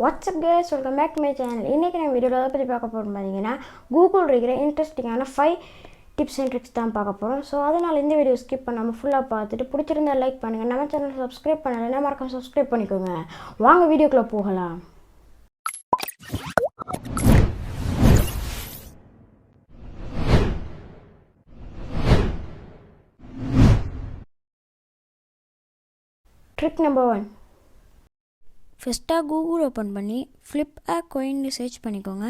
What's up guys, welcome back to my channel. இன்னைக்கு நான் வீடியோல எதை பத்தி பார்க்க போறோம் பாத்தீங்கன்னா Google இருக்கிற இன்ட்ரஸ்டிங்கான 5 டிப்ஸ் அண்ட் ட்ரிக்ஸ் தான் பார்க்க போறோம். சோ அதனால இந்த வீடியோ ஸ்கிப் பண்ணாம ஃபுல்லா பார்த்துட்டு பிடிச்சிருந்தா லைக் பண்ணுங்க. நம்ம சேனலை Subscribe பண்ணலனா மறக்காம Subscribe பண்ணிக்கோங்க. வாங்க வீடியோக்குள்ள போகலாம். Trick number 1. ஃபஸ்ட்டாக கூகுள் ஓப்பன் பண்ணி ஃப்ளிப் அ காயின் சர்ச் பண்ணிக்கோங்க.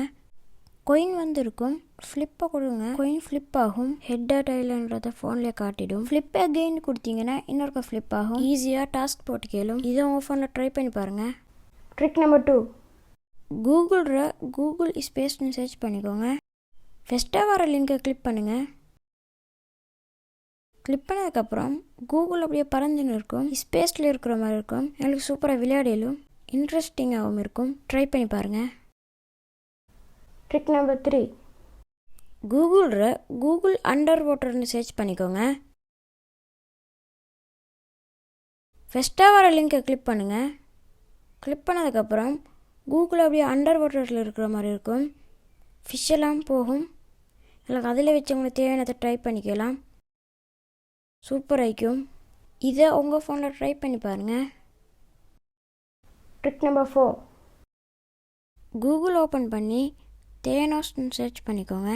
காயின் வந்துருக்கும், ஃப்ளிப்பை கொடுங்க, காயின் ஃப்ளிப் ஆகும். ஹெட் டைலன்றதை ஃபோன்லேயே காட்டிடும். ஃப்ளிப் அகெயின் கொடுத்தீங்கன்னா இன்னொருக்க ஃப்ளிப் ஆகும். ஈஸியாக டாஸ்க் போட்டு கேளும். இதை உங்கள் ஃபோனில் ட்ரை பண்ணி பாருங்கள். Trick number 2. கூகுள் ஸ்பேஸ்னு சர்ச் பண்ணிக்கோங்க. ஃபஸ்ட்டாக வர லிங்கை கிளிக் பண்ணுங்கள். கிளிக் பண்ணதுக்கப்புறம் கூகுள் அப்படியே பறந்துன்னு இருக்கும், ஸ்பேஸில் இருக்கிற மாதிரி இருக்கும். எங்களுக்கு சூப்பராக விளையாடலும் இன்ட்ரெஸ்டிங்காகவும் இருக்கும். ட்ரை பண்ணி பாருங்கள். Trick number 3. கூகுள் அண்டர் வாட்டர்னு சர்ச் பண்ணிக்கோங்க. ஃபஸ்ட்டாக வர லிங்கை கிளிக் பண்ணுங்கள். கிளிக் பண்ணதுக்கப்புறம் கூகுள் அப்படியே அண்டர் வாட்டரில் இருக்கிற மாதிரி இருக்கும். ஃபிஷ் எல்லாம் போகும். எங்களுக்கு அதில் வச்சு உங்களுக்கு தேவையானதை ட்ரை பண்ணிக்கலாம். சூப்பர் ஆயிக்கும். இதை உங்கள் ஃபோனில் ட்ரை பண்ணி பாருங்கள். Trick number 4. கூகுள் ஓப்பன் பண்ணி தேனோஸ்னு சர்ச் பண்ணிக்கோங்க.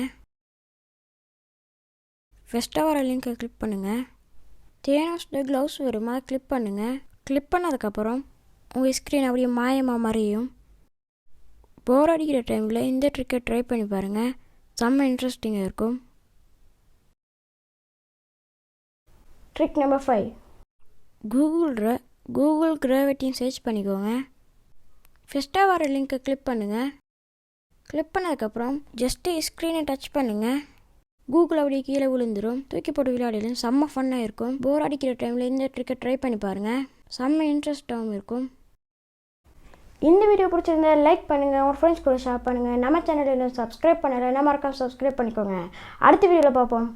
ஃபஸ்ட்டாக வர லிங்கை கிளிக் பண்ணுங்கள். தேனோஸ்ட க்ளவுஸ் வருமா கிளிக் பண்ணுங்கள். கிளிக் பண்ணதுக்கப்புறம் உங்கள் ஸ்க்ரீன் அப்படியே மாயமாக மறையும். போர் அடிக்கிற டைமில் இந்த ட்ரிக்கை ட்ரை பண்ணி பாருங்கள். செம்ம இன்ட்ரெஸ்டிங்காக இருக்கும். Trick number 5. கூகுள் கிராவிட்டின்னு சர்ச் பண்ணிக்கோங்க. ஃபஸ்ட்டாக வர லிங்கை கிளிக் பண்ணுங்கள். கிளிக் பண்ணதுக்கப்புறம் ஜஸ்ட்டு ஸ்க்ரீனை டச் பண்ணுங்கள். கூகுள் அப்படியே கீழே விழுந்துடும். தூக்கி போட்டு விளையாடலும் செம்ம ஃபன்னாக இருக்கும். போர் அடிக்கிற டைமில் இந்த ட்ரிக்கை ட்ரை பண்ணி பாருங்கள். செம்ம இன்ட்ரெஸ்டாகவும் இருக்கும். இந்த வீடியோ பிடிச்சிருந்தா லைக் பண்ணுங்கள், உங்கள் ஃப்ரெண்ட்ஸ் கூட ஷேர் பண்ணுங்கள். நம்ம சேனலில் Subscribe பண்ணலைன்னா மறக்காம Subscribe பண்ணிக்கோங்க. அடுத்த வீடியோவில் பார்ப்போம்.